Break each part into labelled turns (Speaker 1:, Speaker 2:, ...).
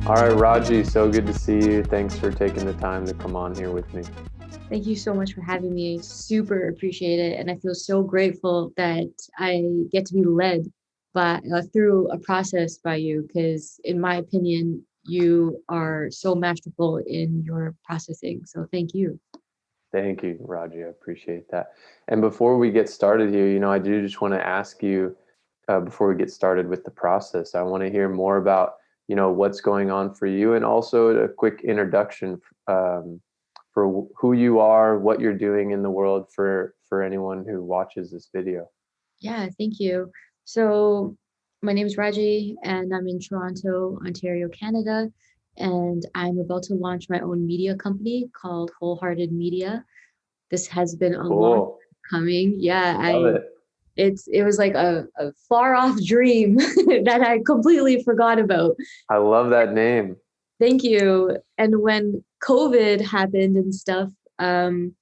Speaker 1: All right, Raji, so good to see you. Thanks for taking the time to come on here with me.
Speaker 2: Thank you so much for having me. Super appreciate it. And I feel so grateful that I get to be led by through a process by you because in my opinion, you are so masterful in your processing. So thank you.
Speaker 1: Thank you, Raji. I appreciate that. And before we get started here, I do just want to ask you, before we get started with the process, I want to hear more about, what's going on for you and also a quick introduction for who you are, what you're doing in the world for anyone who watches this video.
Speaker 2: Yeah, thank you. So my name is Rajie and I'm in Toronto, Ontario, Canada. And I'm about to launch my own media company called Wholehearted Media. This has been a long
Speaker 1: Cool.
Speaker 2: time coming. Yeah,
Speaker 1: Love
Speaker 2: I
Speaker 1: it.
Speaker 2: it was like a far off dream that I completely forgot about.
Speaker 1: I love that name.
Speaker 2: Thank you. And when COVID happened and stuff, um,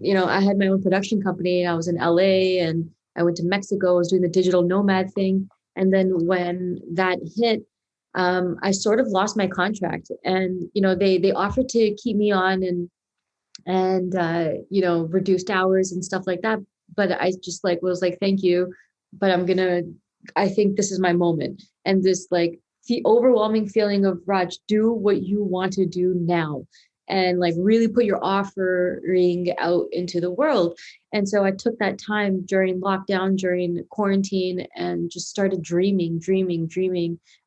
Speaker 2: I had my own production company. I was in LA and I went to Mexico. I was doing the digital nomad thing. And then when that hit, I sort of lost my contract. And they offered to keep me on and reduced hours and stuff like that. But I just like was like, thank you, but I think this is my moment. And this like the overwhelming feeling of Raj, do what you want to do now and like really put your offering out into the world. And so I took that time during lockdown, during quarantine, and just started dreaming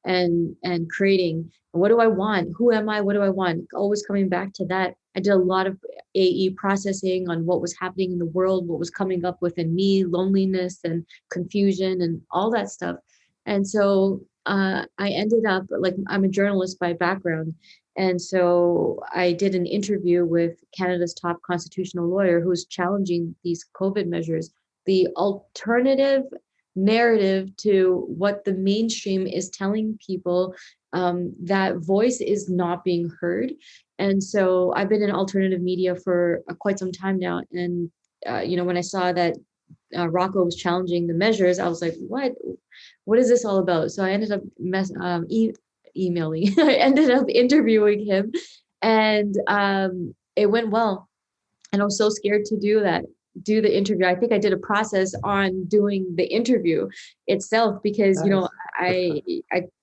Speaker 2: and creating. What do I want? Who am I? What do I want? Always coming back to that. I did a lot of AE processing on what was happening in the world, what was coming up within me, loneliness and confusion and all that stuff. And so I ended up like I'm a journalist by background. And so I did an interview with Canada's top constitutional lawyer who's challenging these COVID measures, the alternative narrative to what the mainstream is telling people, that voice is not being heard. And so I've been in alternative media for quite some time now. And, when I saw that Rocco was challenging the measures, I was like, what? What is this all about? So I ended up emailing, I ended up interviewing him, and it went well. And I was so scared to do the interview. I think I did a process on doing the interview itself because
Speaker 1: Nice.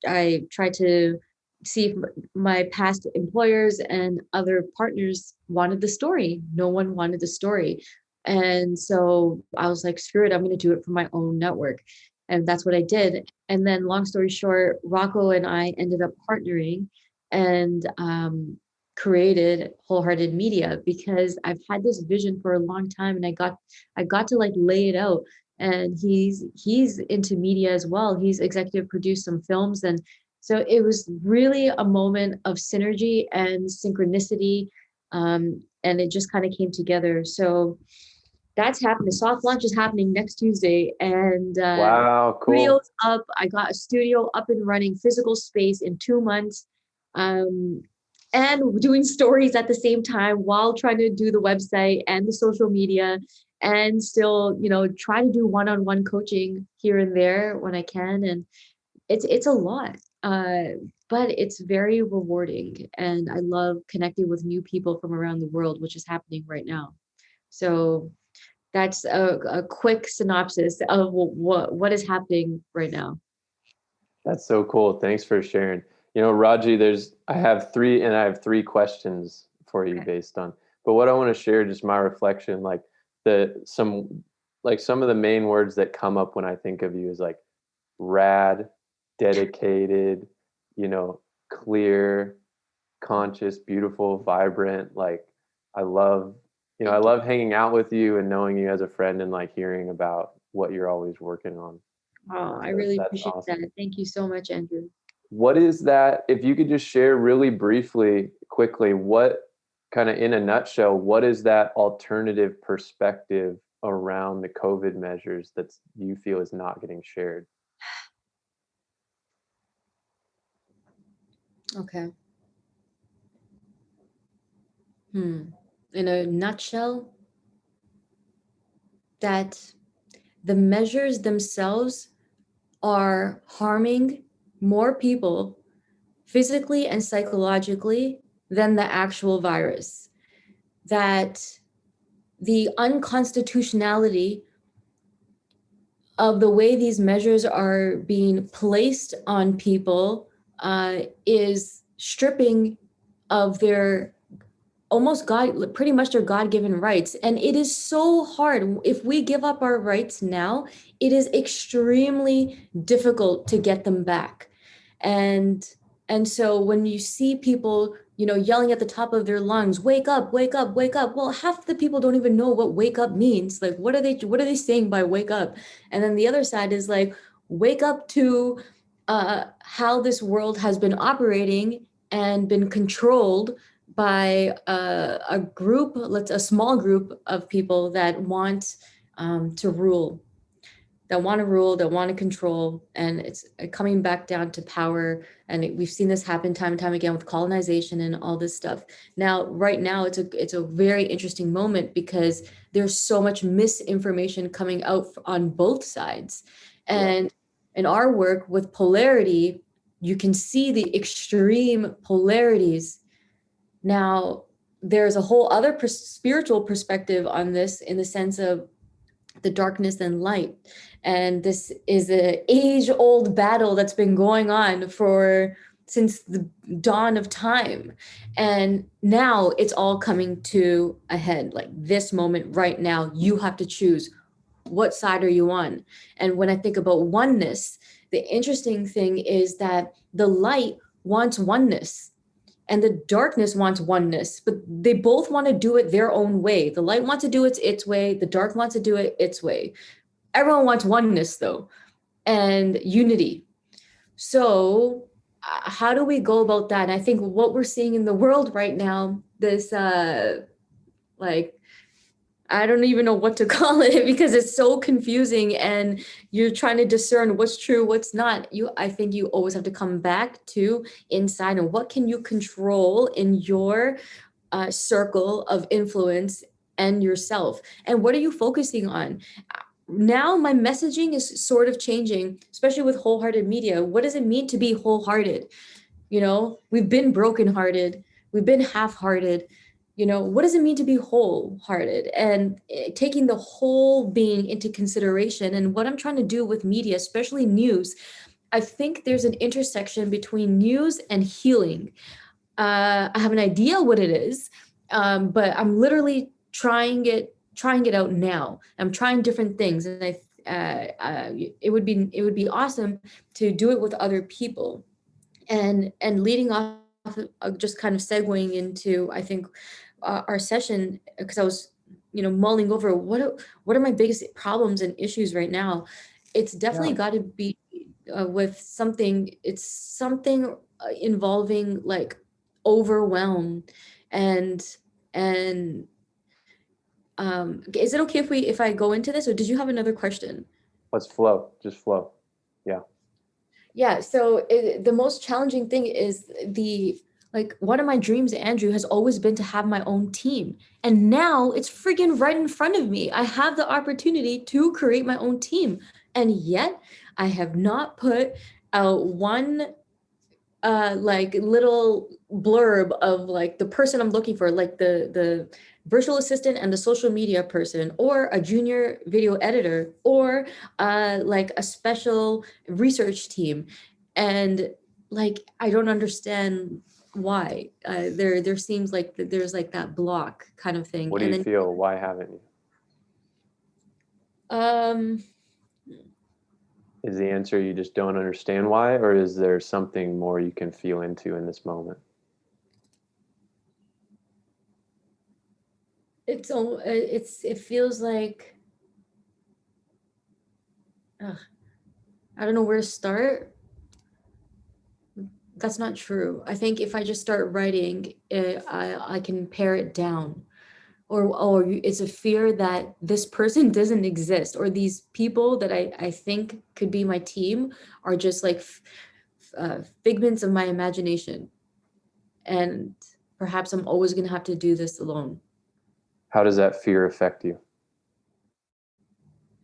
Speaker 2: I tried to see if my past employers and other partners wanted the story. No one wanted the story. And so I was like, screw it, I'm going to do it for my own network. And that's what I did. And then, long story short, Rocco and I ended up partnering and created Wholehearted Media because I've had this vision for a long time and I got to like lay it out. And he's into media as well. He's executive produced some films, and so it was really a moment of synergy and synchronicity. And it just kind of came together. So that's happening. The soft launch is happening next Tuesday, and
Speaker 1: Wow, cool.
Speaker 2: studio's up. I got a studio up and running, physical space in 2 months, um, and doing stories at the same time while trying to do the website and the social media, and still, try to do one-on-one coaching here and there when I can. And it's a lot, but it's very rewarding, and I love connecting with new people from around the world, which is happening right now. So that's a quick synopsis of what is happening right now.
Speaker 1: That's so cool. Thanks for sharing. Raji, I have three questions for you
Speaker 2: Okay.
Speaker 1: based on, but what I want to share, just my reflection, like some of the main words that come up when I think of you is like rad, dedicated, you know, clear, conscious, beautiful, vibrant. Like I love, I
Speaker 2: Thank you.
Speaker 1: love hanging out with you and knowing you as a friend and like hearing about what you're always working on.
Speaker 2: Oh, I
Speaker 1: So
Speaker 2: really
Speaker 1: that's
Speaker 2: appreciate that.
Speaker 1: awesome.
Speaker 2: Thank you so much, Andrew.
Speaker 1: What is that? If you could just share really briefly, quickly, what kind of in a nutshell, what is that alternative perspective around the COVID measures that you feel is not getting shared?
Speaker 2: Okay. Hmm. In a nutshell, that the measures themselves are harming more people physically and psychologically than the actual virus. That the unconstitutionality of the way these measures are being placed on people is stripping of their almost God, pretty much their God-given rights. And it is so hard. If we give up our rights now, it is extremely difficult to get them back. And and so when you see people, yelling at the top of their lungs, wake up, wake up, wake up. Well, half the people don't even know what wake up means. Like, what are they saying by wake up? And then the other side is like, wake up to how this world has been operating and been controlled by a small group of people that want to rule, that want to control, and it's coming back down to power. And we've seen this happen time and time again with colonization and all this stuff. Now, right now, it's a very interesting moment because there's so much misinformation coming out on both sides, and in our work with polarity, you can see the extreme polarities. Now, there's a whole other spiritual perspective on this in the sense of the darkness and light. And this is an age-old battle that's been going on since the dawn of time. And now it's all coming to a head. Like this moment right now, you have to choose, what side are you on? And when I think about oneness, the interesting thing is that the light wants oneness and the darkness wants oneness, but they both want to do it their own way. The light wants to do it its way, the dark wants to do it its way. Everyone wants oneness though, and unity. So how do we go about that? And I think what we're seeing in the world right now, this like, I don't even know what to call it because it's so confusing and you're trying to discern what's true, what's not. I think you always have to come back to inside and what can you control in your circle of influence and yourself, and what are you focusing on? Now my messaging is sort of changing, especially with wholehearted media. What does it mean to be wholehearted? We've been brokenhearted, we've been half-hearted. What does it mean to be wholehearted, and taking the whole being into consideration? And what I'm trying to do with media, especially news, I think there's an intersection between news and healing. I have an idea what it is, but I'm literally trying it out now. I'm trying different things, and it would be awesome to do it with other people. And leading off just kind of segueing into, I think, our session, because I was mulling over what are my biggest problems and issues right now. It's definitely got to be with something. It's something involving like overwhelm, and is it okay if I go into this, or did you have another question?
Speaker 1: Let's flow. Just flow. Yeah.
Speaker 2: Yeah, so the most challenging thing is one of my dreams, Andrew, has always been to have my own team. And now it's friggin' right in front of me. I have the opportunity to create my own team. And yet I have not put out one little blurb of like the person I'm looking for, like the virtual assistant and the social media person, or a junior video editor, or like a special research team. And like I don't understand why there seems like there's like that block kind of thing.
Speaker 1: What do you feel? Why haven't you? Is the answer you just don't understand why, or is there something more you can feel into in this moment?
Speaker 2: It feels like I don't know where to start. That's not true. I think if I just start writing, I can pare it down. Or it's a fear that this person doesn't exist, or these people that I think could be my team are just like figments of my imagination. And perhaps I'm always going to have to do this alone.
Speaker 1: How does that fear affect you?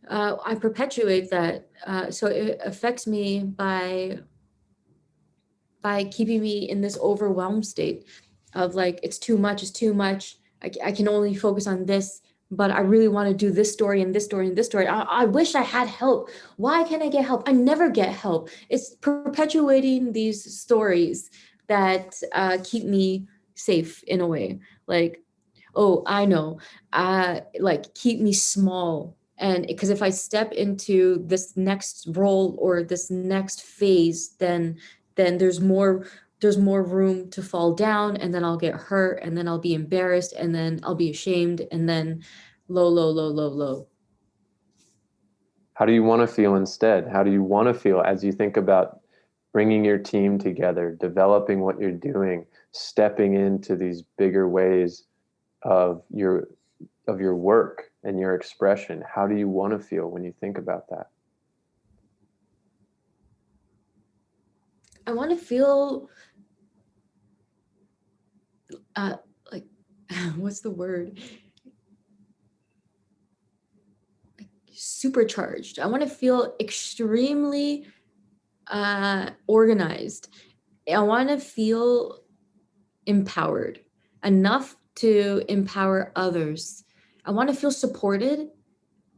Speaker 2: I perpetuate that. So it affects me by by keeping me in this overwhelmed state of like, it's too much, it's too much. I can only focus on this, but I really want to do this story and this story and this story. I wish I had help. Why can't I get help? I never get help. It's perpetuating these stories that keep me safe in a way. Like, oh, I know, like keep me small. And because if I step into this next role or this next phase, then there's more room to fall down, and then I'll get hurt, and then I'll be embarrassed, and then I'll be ashamed, and then low, low, low, low, low.
Speaker 1: How do you want to feel instead? How do you want to feel as you think about bringing your team together, developing what you're doing, stepping into these bigger ways of your work and your expression? How do you want to feel when you think about that?
Speaker 2: I want to feel like what's the word? Like supercharged. I want to feel extremely organized. I want to feel empowered enough to empower others. I want to feel supported.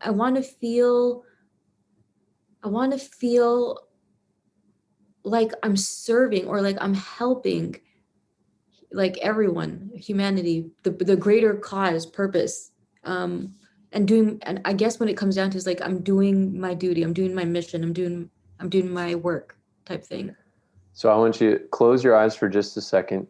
Speaker 2: I want to feel like I'm serving or like I'm helping like everyone, humanity, the greater cause, purpose. And I guess when it comes down to is like I'm doing my duty, I'm doing my mission, I'm doing my work type thing.
Speaker 1: So I want you to close your eyes for just a second.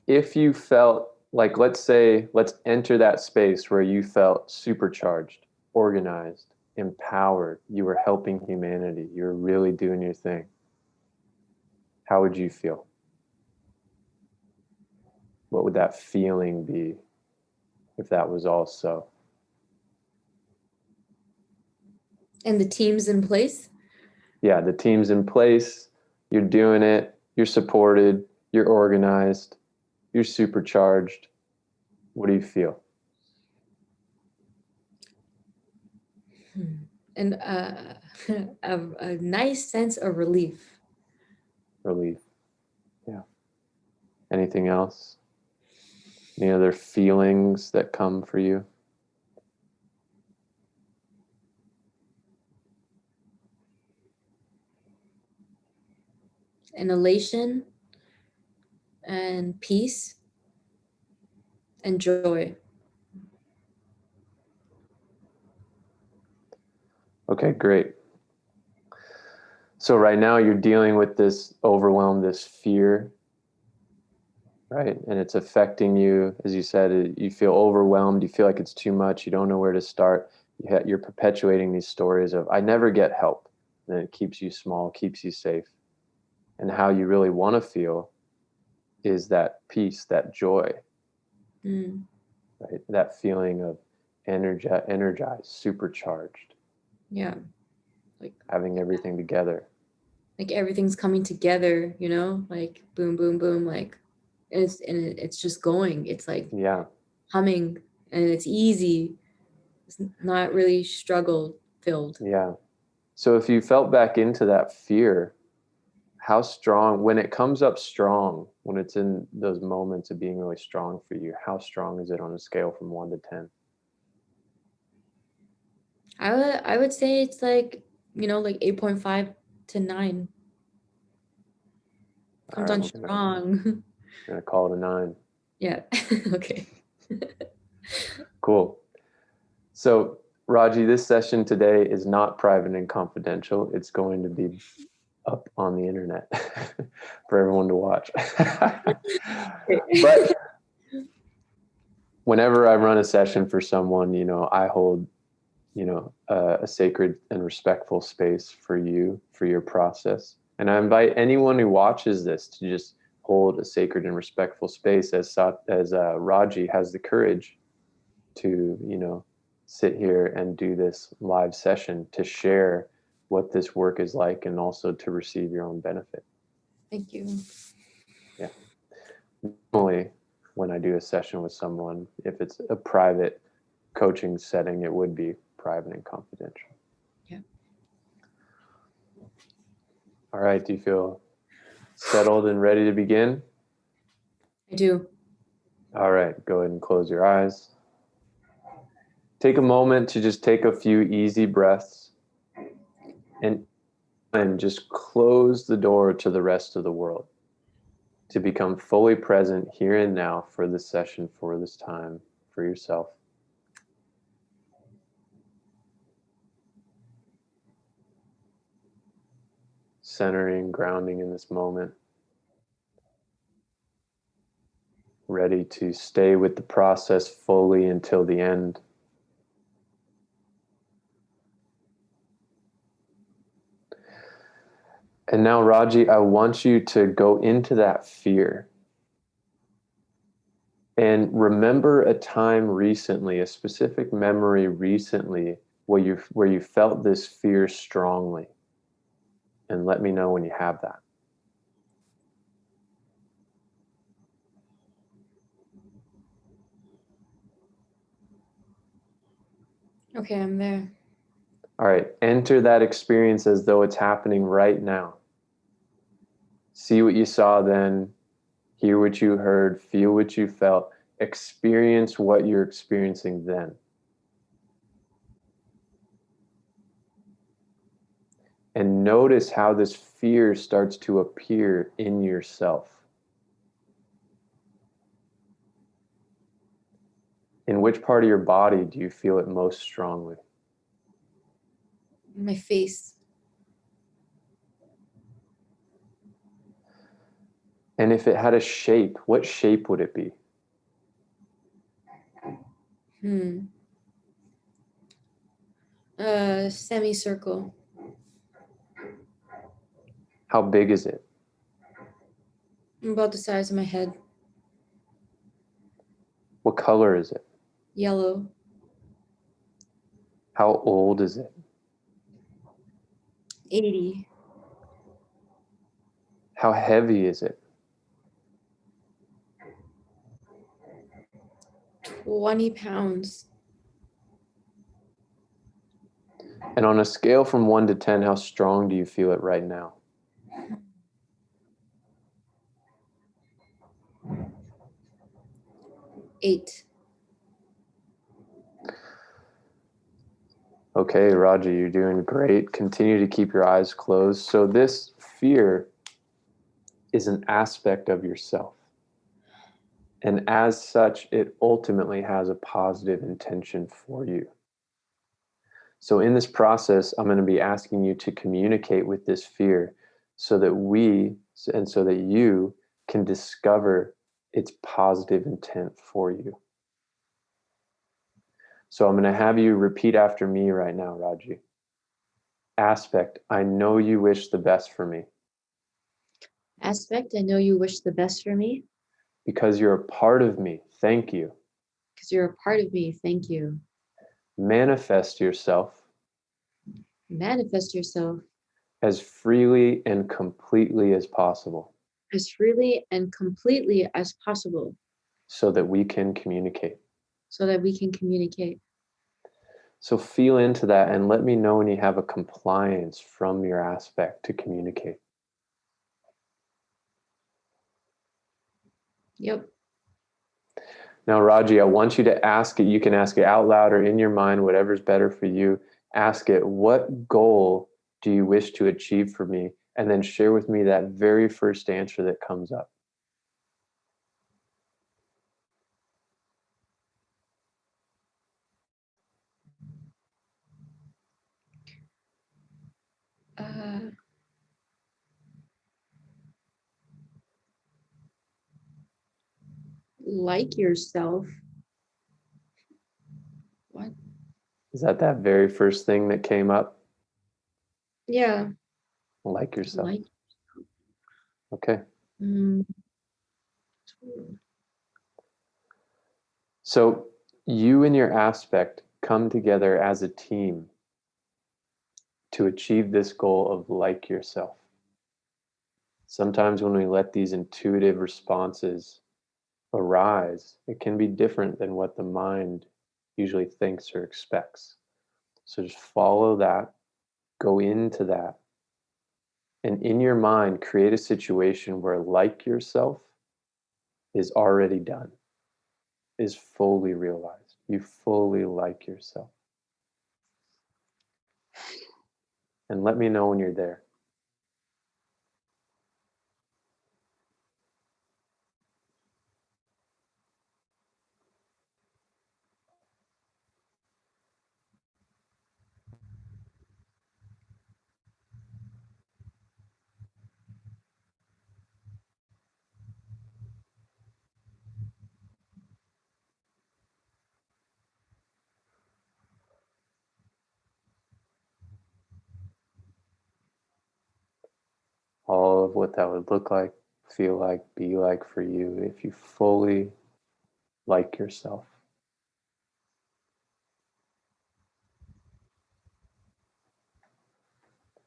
Speaker 1: If you felt like, let's enter that space where you felt supercharged, organized, empowered, you were helping humanity, you were really doing your thing. How would you feel? What would that feeling be if that was all so?
Speaker 2: And the team's in place.
Speaker 1: Yeah, the team's in place, you're doing it, you're supported, you're organized, you're supercharged. What do you feel?
Speaker 2: And a nice sense of relief.
Speaker 1: Relief. Yeah. Anything else? Any other feelings that come for you?
Speaker 2: And elation and peace and joy.
Speaker 1: Okay, great. So right now you're dealing with this overwhelm, this fear, right? And it's affecting you. As you said, you feel overwhelmed. You feel like it's too much. You don't know where to start. You're perpetuating these stories of, I never get help. And it keeps you small, keeps you safe. And how you really want to feel is that peace, that joy, right? That feeling of energized, supercharged.
Speaker 2: Yeah. Like
Speaker 1: having everything together.
Speaker 2: Like everything's coming together, like boom, boom, boom, like it's just going. It's like humming, and it's easy. It's not really struggle filled.
Speaker 1: Yeah. So if you felt back into that fear, how strong, when it comes up strong, when it's in those moments of being really strong for you, how strong is it on a scale from 1 to 10?
Speaker 2: I would say it's like, like 8.5 to 9. Comes on strong.
Speaker 1: I'm gonna call it a 9.
Speaker 2: Yeah. Okay.
Speaker 1: Cool. So Rajie, this session today is not private and confidential. It's going to be up on the internet for everyone to watch. But whenever I run a session for someone, I hold, a sacred and respectful space for you, for your process. And I invite anyone who watches this to just hold a sacred and respectful space as Rajie has the courage to, sit here and do this live session to share what this work is like and also to receive your own benefit.
Speaker 2: Thank you.
Speaker 1: Yeah. Normally, when I do a session with someone, if it's a private coaching setting, it would be private and confidential.
Speaker 2: Yeah.
Speaker 1: All right. Do you feel Settled and ready to begin?
Speaker 2: I do.
Speaker 1: All right, go ahead and close your eyes. Take a moment to just take a few easy breaths and just close the door to the rest of the world, to become fully present here and now for this session, for this time, for yourself. Centering, grounding in this moment. Ready to stay with the process fully until the end. And now, Rajie, I want you to go into that fear and remember a time recently, a specific memory recently where you felt this fear strongly. And let me know when you have that.
Speaker 2: Okay, I'm there.
Speaker 1: All right, enter that experience as though it's happening right now. See what you saw then, hear what you heard, feel what you felt, experience what you're experiencing then. And notice how this fear starts to appear in yourself. In which part of your body do you feel it most strongly?
Speaker 2: My face.
Speaker 1: And if it had a shape, what shape would it be?
Speaker 2: Semicircle.
Speaker 1: How big is it?
Speaker 2: About the size of my head.
Speaker 1: What color is it?
Speaker 2: Yellow.
Speaker 1: How old is it?
Speaker 2: 80.
Speaker 1: How heavy is it?
Speaker 2: 20 pounds.
Speaker 1: And on a scale from 1 to 10, how strong do you feel it right now?
Speaker 2: 8.
Speaker 1: Okay, Rajie, you're doing great. Continue to keep your eyes closed. So this fear is an aspect of yourself. And as such, it ultimately has a positive intention for you. So in this process, I'm going to be asking you to communicate with this fear so that so that you can discover its positive intent for you. So I'm going to have you repeat after me right now, Rajie. Aspect, I know you wish the best for me.
Speaker 2: Aspect, I know you wish the best for me.
Speaker 1: Because you're a part of me, thank you.
Speaker 2: Because you're a part of me, thank you.
Speaker 1: Manifest yourself
Speaker 2: Manifest yourself
Speaker 1: as freely and completely as possible
Speaker 2: as freely and completely as possible
Speaker 1: so that we can communicate.
Speaker 2: so that we can communicate.
Speaker 1: So feel into that and let me know when you have a compliance from your aspect to communicate.
Speaker 2: Yep.
Speaker 1: Now, Rajie, I want you to ask it. You can ask it out loud or in your mind, whatever's better for you. Ask it, what goal do you wish to achieve for me? And then share with me that very first answer that comes up.
Speaker 2: Like yourself. What?
Speaker 1: Is that very first thing that came up?
Speaker 2: Yeah.
Speaker 1: Like yourself.
Speaker 2: Like.
Speaker 1: Okay.
Speaker 2: Mm.
Speaker 1: So you and your aspect come together as a team to achieve this goal of like yourself. Sometimes when we let these intuitive responses arise, it can be different than what the mind usually thinks or expects. So just follow that, go into that, And in your mind, create a situation where like yourself is already done, is fully realized. You fully like yourself. And let me know when you're there. All of what that would look like, feel like, be like for you if you fully like yourself.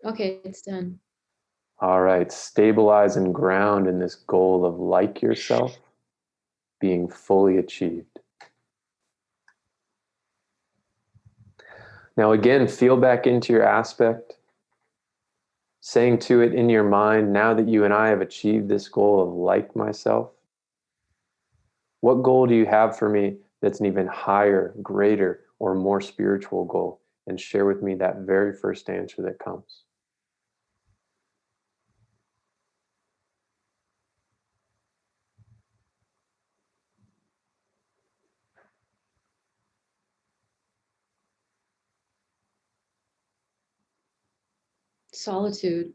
Speaker 2: Okay, it's done.
Speaker 1: All right, stabilize and ground in this goal of like yourself being fully achieved. Now, again, feel back into your aspect, saying to it in your mind, now that you and I have achieved this goal of like myself, what goal do you have for me that's an even higher, greater, or more spiritual goal? And share with me that very first answer that comes.
Speaker 2: Solitude.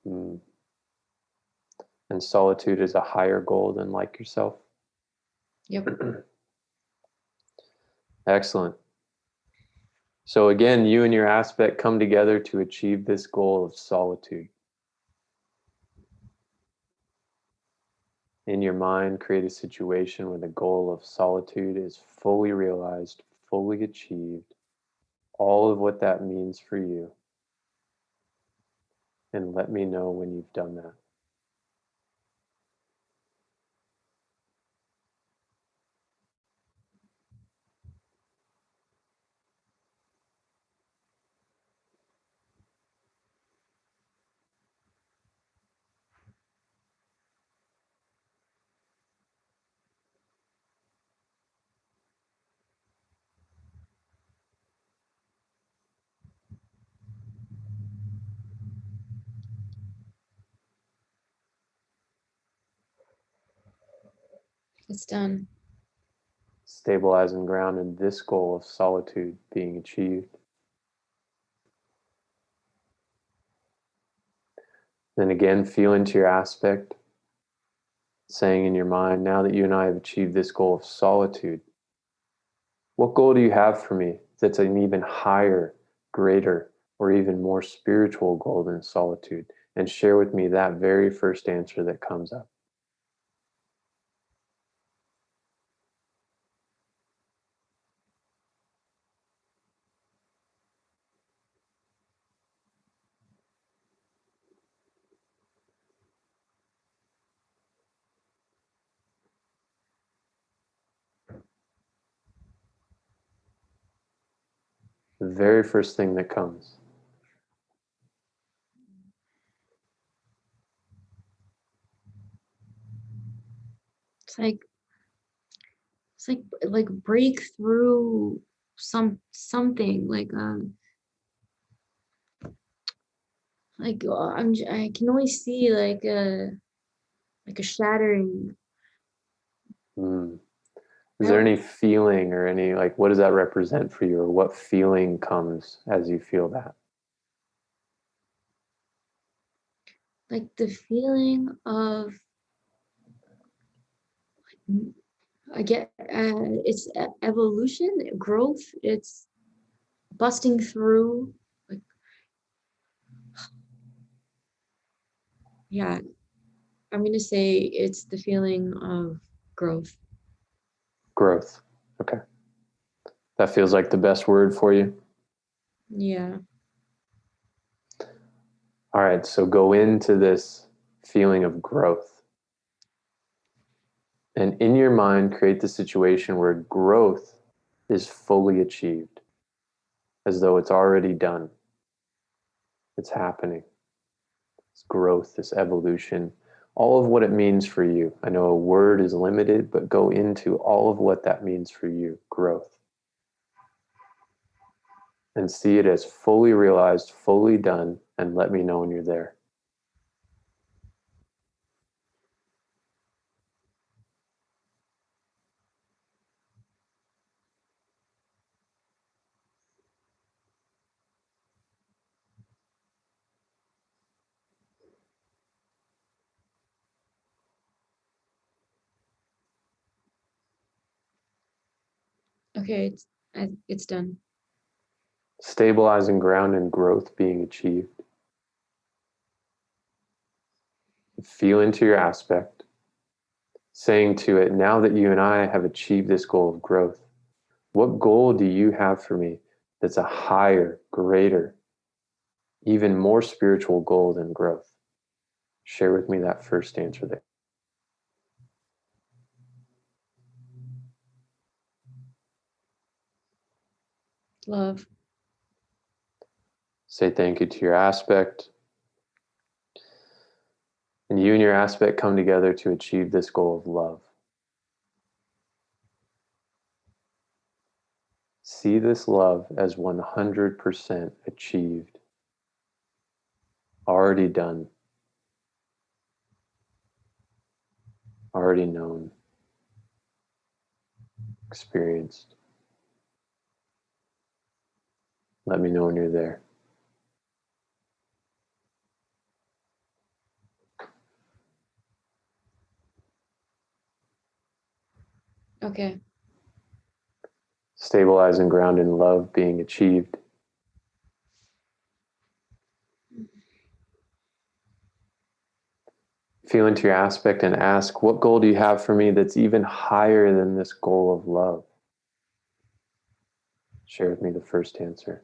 Speaker 1: Mm. And solitude is a higher goal than like yourself.
Speaker 2: Yep.
Speaker 1: Excellent. So again, you and your aspect come together to achieve this goal of solitude. In your mind, create a situation where the goal of solitude is fully realized, fully achieved, all of what that means for you. And let me know when you've done that.
Speaker 2: It's done.
Speaker 1: Stabilize and ground in this goal of solitude being achieved. Then again, feel into your aspect, saying in your mind, now that you and I have achieved this goal of solitude, what goal do you have for me that's an even higher, greater, or even more spiritual goal than solitude? And share with me that very first answer that comes up. The very first thing that comes.
Speaker 2: It's like break through something I can only see like a shattering.
Speaker 1: Mm.
Speaker 2: I
Speaker 1: Is there
Speaker 2: don't
Speaker 1: any feeling or any, like, what does that represent for you? Or what feeling comes as you feel that?
Speaker 2: like the feeling of I get it's evolution, growth. It's busting through. Like yeah, I'm gonna say it's the feeling of growth.
Speaker 1: Growth. Okay. That feels like the best word for you.
Speaker 2: Yeah.
Speaker 1: All right. So go into this feeling of growth. And in your mind, create the situation where growth is fully achieved, as though it's already done. It's happening. this growth, this evolution, all of what it means for you. I know a word is limited, but go into all of what that means for you, growth. And see it as fully realized, fully done, and let me know when you're there.
Speaker 2: Okay, it's done.
Speaker 1: Stabilizing ground and growth being achieved. Feel into your aspect, saying to it, now that you and I have achieved this goal of growth, what goal do you have for me that's a higher, greater, even more spiritual goal than growth? Share with me that first answer there.
Speaker 2: Love.
Speaker 1: Say thank you to your aspect. And you and your aspect come together to achieve this goal of love. See this love as 100% achieved, already done, already known, experienced. Let me know when you're there.
Speaker 2: Okay.
Speaker 1: Stabilizing ground in love being achieved. Feel into your aspect and ask, what goal do you have for me that's even higher than this goal of love? Share with me the first answer.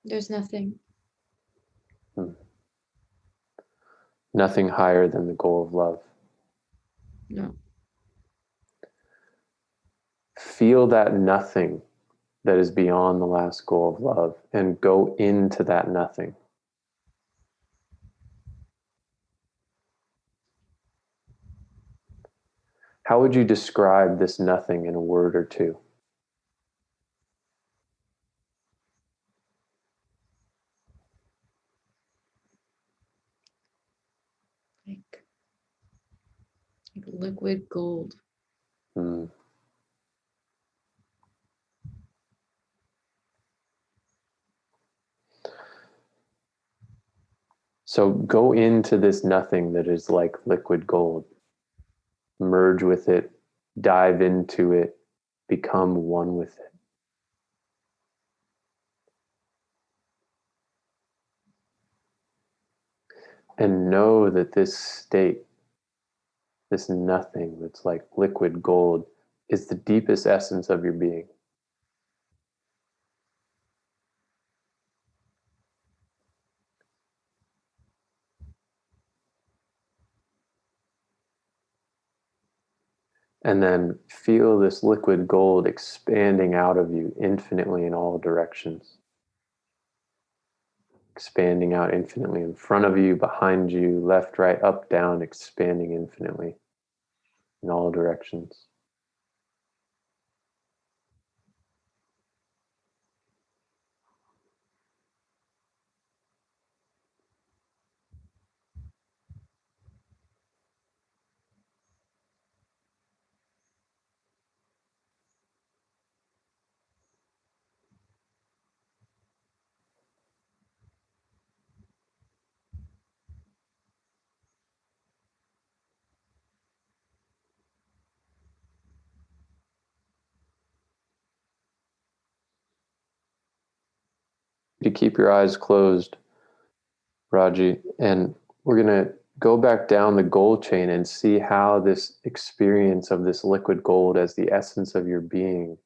Speaker 2: There's nothing.
Speaker 1: Nothing higher than the goal of love.
Speaker 2: No.
Speaker 1: Feel that nothing that is beyond the last goal of love and go into that nothing. How would you describe this nothing in a word or two?
Speaker 2: Like liquid gold.
Speaker 1: Hmm. So go into this nothing that is like liquid gold. Merge with it, dive into it, become one with it. And know that this state, this nothing that's like liquid gold, is the deepest essence of your being. And then feel this liquid gold expanding out of you infinitely in all directions. Expanding out infinitely in front of you, behind you, left, right, up, down, expanding infinitely in all directions. You keep your eyes closed, Rajie, and we're going to go back down the gold chain and see how this experience of this liquid gold as the essence of your being,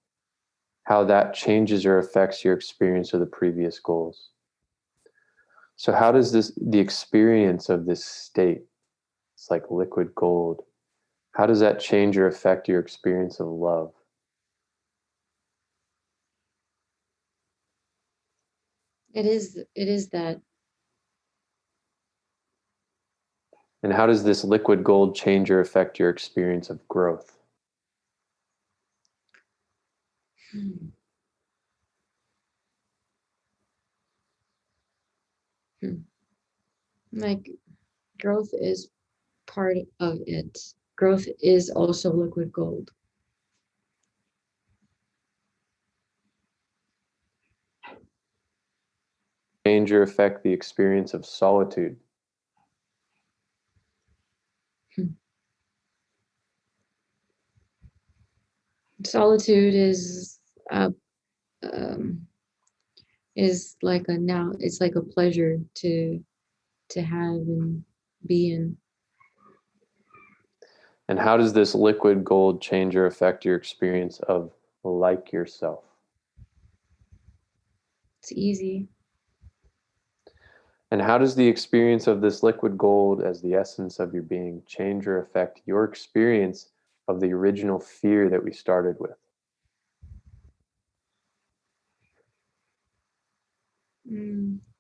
Speaker 1: how that changes or affects your experience of the previous goals. So how does the experience of this state, it's like liquid gold, How does that change or affect your experience of love?
Speaker 2: It is that.
Speaker 1: And how does this liquid gold change or affect your experience of growth?
Speaker 2: Hmm. Hmm. Like growth is part of it. Growth is also liquid gold.
Speaker 1: Change or affect the experience of solitude?
Speaker 2: Hmm. Solitude uh, um, is like a now. It's like a pleasure to have and be in.
Speaker 1: And how does this liquid gold change or affect your experience of like yourself?
Speaker 2: It's easy.
Speaker 1: And how does the experience of this liquid gold as the essence of your being change or affect your experience of the original fear that we started with?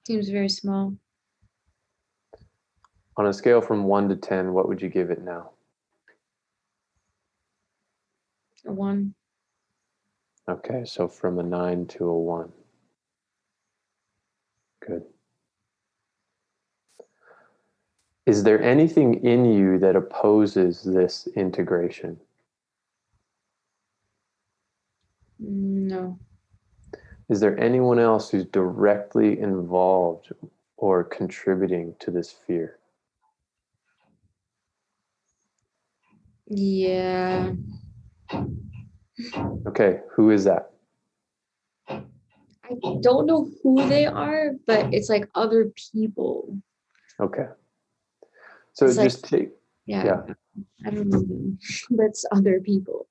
Speaker 2: Seems very small.
Speaker 1: On a scale from 1 to 10, what would you give it now?
Speaker 2: A one.
Speaker 1: Okay, so from a 9 to a 1. Good. Is there anything in you that opposes this integration?
Speaker 2: No.
Speaker 1: Is there anyone else who's directly involved or contributing to this fear?
Speaker 2: Yeah.
Speaker 1: Okay, who is that?
Speaker 2: I don't know who they are, but it's like other people.
Speaker 1: Okay. So
Speaker 2: It's like,
Speaker 1: just take,
Speaker 2: yeah,
Speaker 1: yeah,
Speaker 2: I don't know them. That's other people.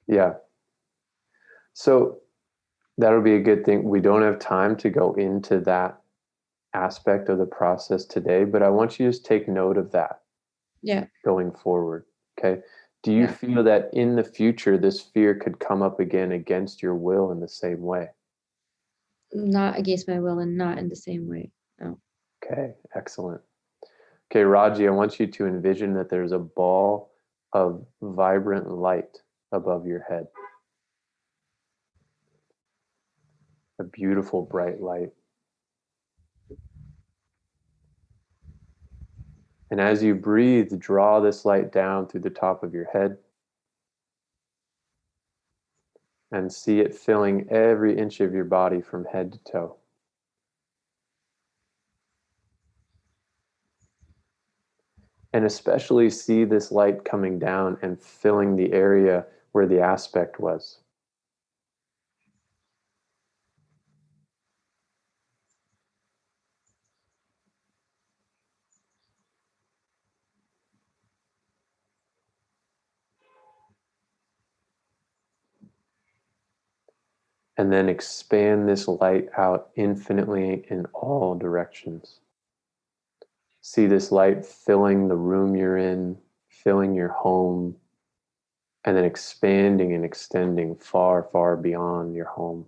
Speaker 1: yeah. So that'll be a good thing. We don't have time to go into that aspect of the process today, but I want you to just take note of that
Speaker 2: Yeah.
Speaker 1: going forward. Okay. Do you
Speaker 2: Yeah.
Speaker 1: feel that in the future this fear could come up again against your will in the same way?
Speaker 2: Not against my will and not in the same way. No.
Speaker 1: Okay, excellent. Okay, Raji, I want you to envision that there's a ball of vibrant light above your head, a beautiful bright light. And as you breathe, draw this light down through the top of your head and see it filling every inch of your body from head to toe. And especially see this light coming down and filling the area where the aspect was. And then expand this light out infinitely in all directions. See this light filling the room you're in, filling your home, and then expanding and extending far, far beyond your home.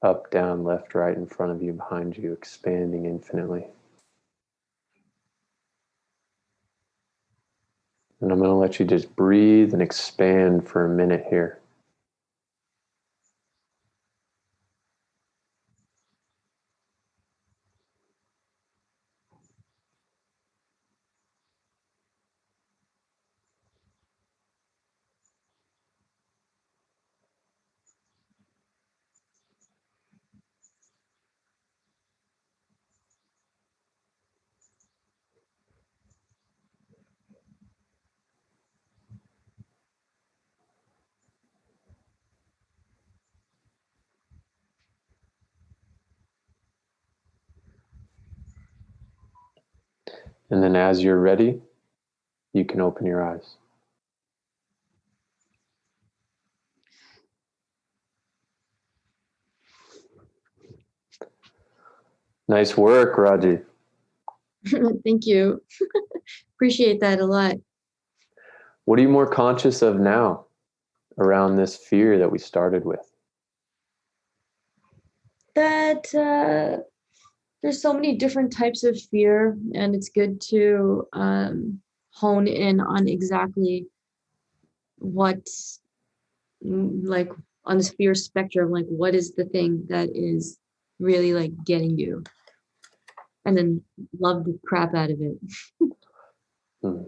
Speaker 1: Up, down, left, right, in front of you, behind you, expanding infinitely. And I'm going to let you just breathe and expand for a minute here. And then as you're ready, you can open your eyes. Nice work, Raji.
Speaker 2: Thank you. Appreciate that a lot.
Speaker 1: What are you more conscious of now around this fear that we started with?
Speaker 2: That there's so many different types of fear, and it's good to hone in on exactly what, like, on this fear spectrum, like what is the thing that is really like getting you, and then love the crap out of it.
Speaker 1: Hmm.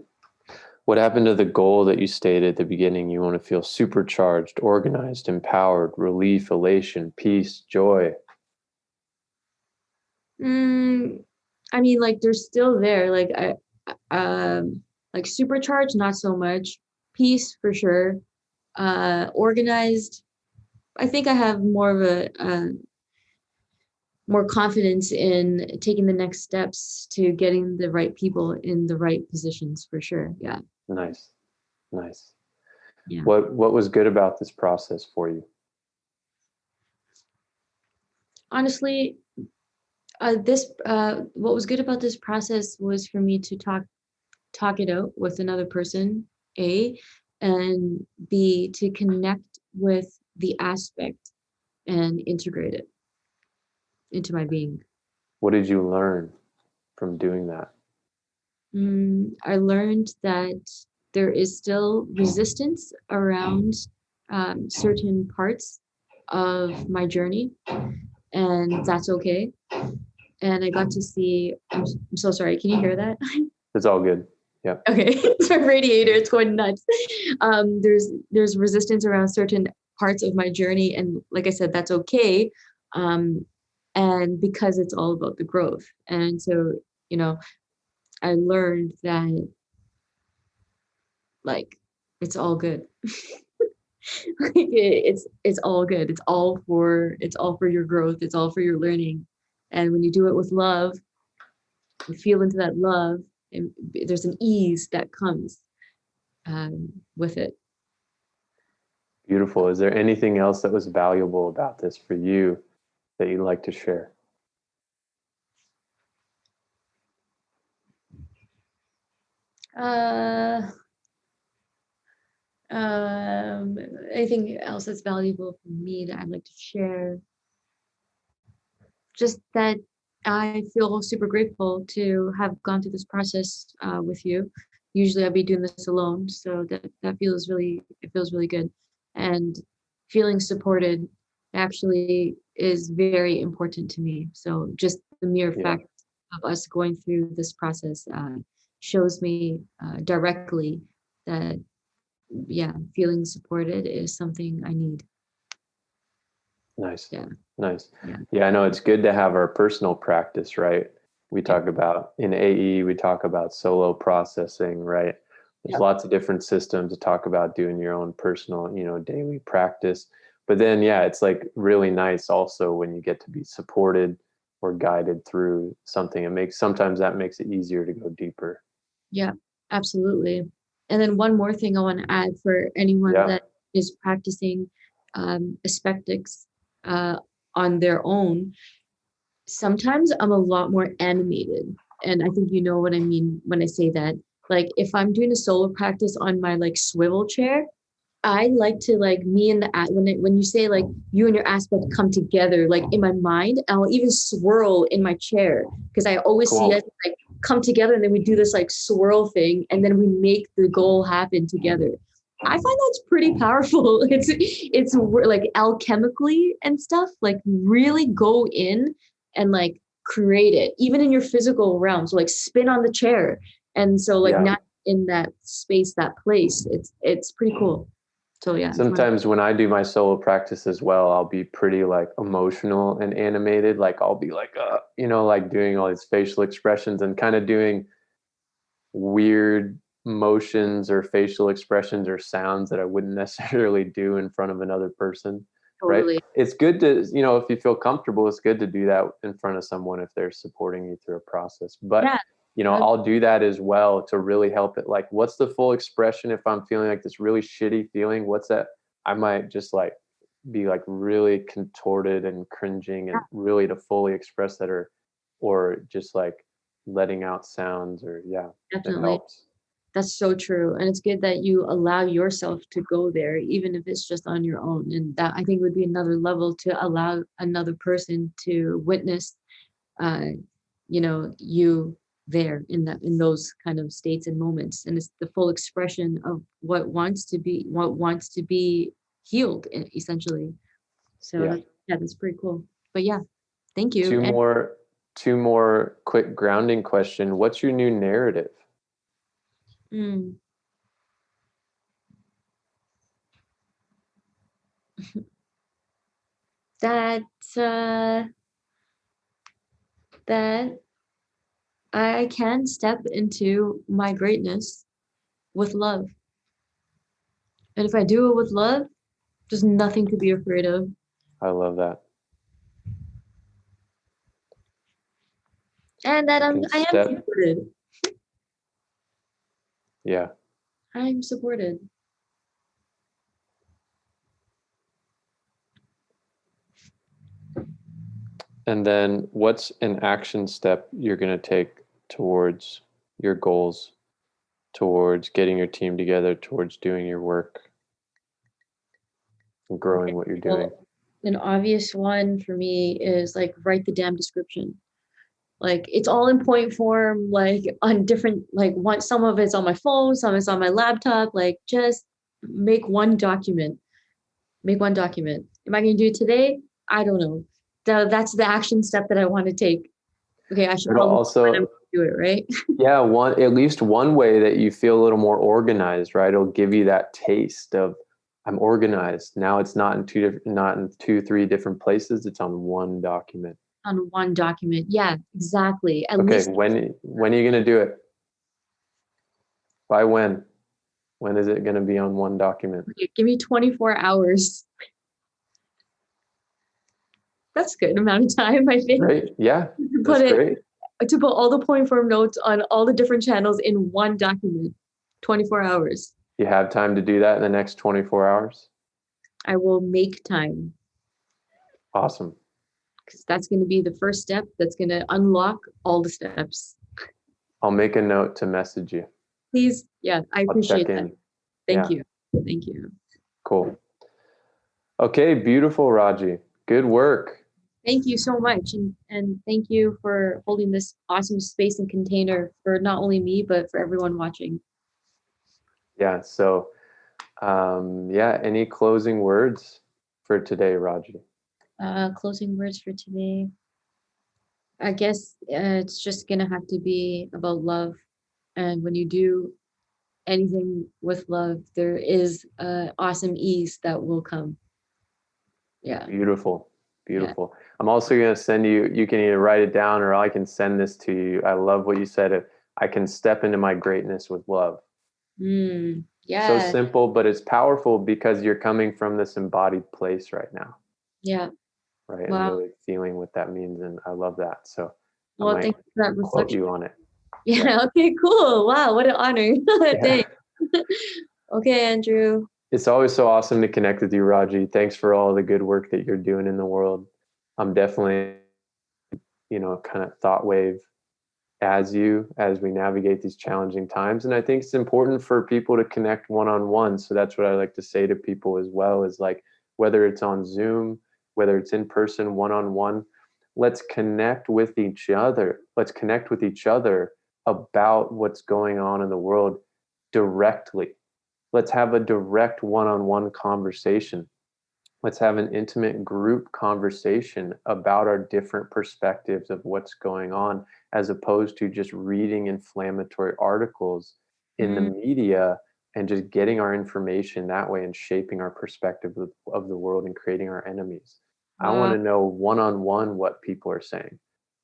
Speaker 1: What happened to the goal that you stated at the beginning? You want to feel supercharged, organized, empowered, relief, elation, peace, joy.
Speaker 2: Mm, I mean, like they're still there. Like like supercharged, not so much. Peace for sure. Organized. I think I have more of a more confidence in taking the next steps to getting the right people in the right positions for sure. Yeah.
Speaker 1: Nice, nice.
Speaker 2: Yeah.
Speaker 1: What was good about this process for you?
Speaker 2: Honestly, this what was good about this process was for me to talk it out with another person, A, and B, to connect with the aspect and integrate it into my being.
Speaker 1: What did you learn from doing that?
Speaker 2: I learned that there is still resistance around certain parts of my journey, and that's okay. And I got to see, I'm so sorry, can you hear that?
Speaker 1: It's all good. Yeah.
Speaker 2: Okay, it's my radiator, it's going nuts. There's resistance around certain parts of my journey, and like I said, that's okay. Um, and because it's all about the growth. And so, you know, I learned that like it's all good. Like it's all good. It's all for your growth. It's all for your learning. And when you do it with love, you feel into that love, and there's an ease that comes with it.
Speaker 1: Beautiful. Is there anything else that was valuable about this for you that you'd like to share?
Speaker 2: Uh, um, Anything else that's valuable for me that I'd like to share? Just that I feel super grateful to have gone through this process with you. Usually I'd be doing this alone, so that feels really good. And feeling supported actually is very important to me. So just the mere
Speaker 1: Yeah.
Speaker 2: fact of us going through this process shows me directly that, yeah, feeling supported is something I need.
Speaker 1: Nice.
Speaker 2: Yeah,
Speaker 1: Nice.
Speaker 2: yeah,
Speaker 1: Yeah, I know it's good to have our personal practice, right? We
Speaker 2: yeah,
Speaker 1: talk about in AE, we talk about solo processing, right? There's
Speaker 2: yeah.
Speaker 1: lots of different systems to talk about doing your own personal, daily practice. But then, yeah, it's like really nice also when you get to be supported or guided through something. Sometimes that makes it easier to go deeper.
Speaker 2: Yeah, absolutely. And then one more thing I want to add for anyone
Speaker 1: Yeah.
Speaker 2: that is practicing aesthetics uh, on their own. Sometimes I'm a lot more animated, and I think you know what I mean when I say that. Like if I'm doing a solo practice on my like swivel chair, I like to like me and when you say like you and your aspect come together, like in my mind, I'll even swirl in my chair because I always see
Speaker 1: Cool.
Speaker 2: us like come together and then we do this like swirl thing and then we make the goal happen together. I find that's pretty powerful. It's like alchemically and stuff. Like really go in and like create it, even in your physical realm. So like spin on the chair, and so like
Speaker 1: Yeah.
Speaker 2: not in that space, that place. It's pretty cool. So yeah, it's one.
Speaker 1: Sometimes when I do my solo practice as well, I'll be pretty like emotional and animated. Like I'll be like, like doing all these facial expressions and kind of doing weird motions or facial expressions or sounds that I wouldn't necessarily do in front of another person. Right.
Speaker 2: Totally.
Speaker 1: It's good to, if you feel comfortable, it's good to do that in front of someone if they're supporting you through a process. But
Speaker 2: Yeah.
Speaker 1: I'll do that as well to really help it. Like, what's the full expression if I'm feeling like this really shitty feeling? What's that? I might just like be like really contorted and cringing and really to fully express that or just like letting out sounds, or it
Speaker 2: Definitely.
Speaker 1: helps.
Speaker 2: That's so true. And it's good that you allow yourself to go there, even if it's just on your own. And that I think would be another level to allow another person to witness, uh, you there in those kind of states and moments. And it's the full expression of what wants to be healed, essentially. So
Speaker 1: Yeah.
Speaker 2: that's pretty cool. But yeah, thank you.
Speaker 1: Two
Speaker 2: And
Speaker 1: more, two more quick grounding question. What's your new narrative?
Speaker 2: mm, that uh, that I can step into my greatness with love. And if I do it with love, there's nothing to be afraid of.
Speaker 1: I love that.
Speaker 2: And that
Speaker 1: I can
Speaker 2: I am
Speaker 1: step.
Speaker 2: supported.
Speaker 1: Yeah.
Speaker 2: I'm supported.
Speaker 1: And then what's an action step you're going to take towards your goals, towards getting your team together, towards doing your work and growing what you're doing?
Speaker 2: Well, an obvious one for me is like write the damn description. Like it's all in point form, like on different, like one, some of it's on my phone, some is on my laptop. Like just make one document. Make one document. Am I going to do it today? I don't know. That's the action step that I want to take. Okay, I should
Speaker 1: It'll
Speaker 2: probably
Speaker 1: also,
Speaker 2: do it, right?
Speaker 1: yeah, at least one way that you feel a little more organized, right? It'll give you that taste of I'm organized. Now it's not in two, three different places. It's on one document.
Speaker 2: On one document. Yeah, exactly. At
Speaker 1: Okay,
Speaker 2: least
Speaker 1: when are you gonna do it? By when? When is it gonna be on one document?
Speaker 2: okay, give me 24 hours. That's a good amount of time, I think,
Speaker 1: Great. Yeah,
Speaker 2: to
Speaker 1: that's
Speaker 2: put it
Speaker 1: great.
Speaker 2: to put all the point form notes on all the different channels in one document. 24 hours.
Speaker 1: You have time to do that in the next 24 hours?
Speaker 2: I will make time
Speaker 1: Awesome.
Speaker 2: because that's going to be the first step that's going to unlock all the steps.
Speaker 1: I'll make a note to message you.
Speaker 2: Please, yeah, I
Speaker 1: I'll check
Speaker 2: appreciate that.
Speaker 1: in.
Speaker 2: Thank
Speaker 1: Yeah,
Speaker 2: you. Thank you.
Speaker 1: cool. Okay, beautiful, Raji. Good work.
Speaker 2: Thank you so much. And thank you for holding this awesome space and container for not only me, but for everyone watching.
Speaker 1: Yeah, so any closing words for today, Raji?
Speaker 2: Closing words for today. I guess it's just gonna have to be about love. And when you do anything with love, there is awesome ease that will come. Yeah.
Speaker 1: Beautiful.
Speaker 2: Yeah.
Speaker 1: Beautiful. I'm also going to send you, you can either write it down or I can send this to you. I love what you said. I can step into my greatness with love. So
Speaker 2: Yeah.
Speaker 1: simple, but it's powerful because you're coming from this embodied place right now,
Speaker 2: Yeah.
Speaker 1: right? And
Speaker 2: Wow.
Speaker 1: really feeling what that means. And I love that. So I
Speaker 2: Well,
Speaker 1: might
Speaker 2: thank you for that
Speaker 1: quote
Speaker 2: reflection.
Speaker 1: you on it.
Speaker 2: Yeah. Okay, cool. Wow. What an honor.
Speaker 1: Yeah.
Speaker 2: Thanks. Okay, Andrew.
Speaker 1: It's always so awesome to connect with you, Raji. Thanks for all the good work that you're doing in the world. I'm definitely, kind of thought wave as we navigate these challenging times. And I think it's important for people to connect one-on-one. So that's what I like to say to people as well, is like, whether it's on Zoom, whether it's in person, one-on-one, let's connect with each other. Let's connect with each other about what's going on in the world directly. Let's have a direct one-on-one conversation. Let's have an intimate group conversation about our different perspectives of what's going on, as opposed to just reading inflammatory articles in the
Speaker 2: Mm,
Speaker 1: media and just getting our information that way and shaping our perspective of the world and creating our enemies. I want
Speaker 2: wow.
Speaker 1: to know one on one what people are saying.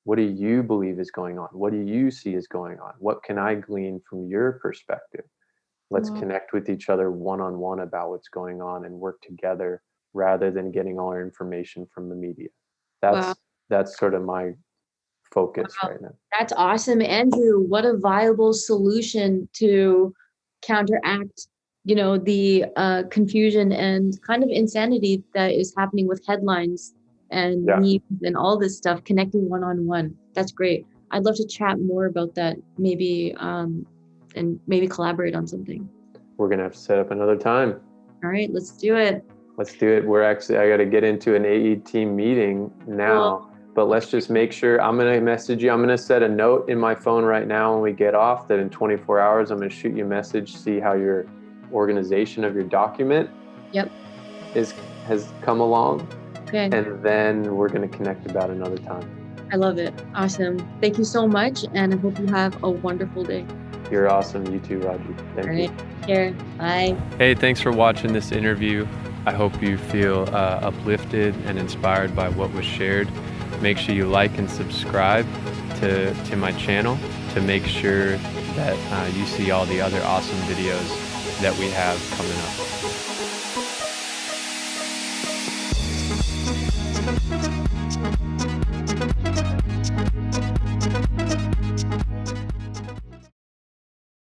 Speaker 1: What do you believe is going on? What do you see is going on? What can I glean from your perspective? Let's
Speaker 2: Wow.
Speaker 1: connect with each other one on one about what's going on and work together rather than getting all our information from the media.
Speaker 2: Wow.
Speaker 1: That's sort of my focus
Speaker 2: Wow.
Speaker 1: right now.
Speaker 2: That's awesome, Andrew. What a viable solution to counteract, the confusion and kind of insanity that is happening with headlines and
Speaker 1: Yeah,
Speaker 2: memes and all this stuff, connecting one on one. That's great. I'd love to chat more about that, maybe, and maybe collaborate on something.
Speaker 1: We're going to have to set up another time.
Speaker 2: All right, let's do it.
Speaker 1: Let's do it. I got to get into an AE team meeting now, but let's just make sure. I'm going to message you. I'm going to set a note in my phone right now when we get off that in 24 hours, I'm going to shoot you a message, see how your organization of your document has come along.
Speaker 2: Okay.
Speaker 1: And then we're going to connect about another time.
Speaker 2: I love it. Awesome. Thank you so much. And I hope you have a wonderful day.
Speaker 1: You're awesome. You too, Rajie. Thank you.
Speaker 2: Take care. Bye.
Speaker 1: Hey, thanks for watching this interview. I hope you feel uplifted and inspired by what was shared. Make sure you like and subscribe to my channel to make sure that you see all the other awesome videos that we have coming up.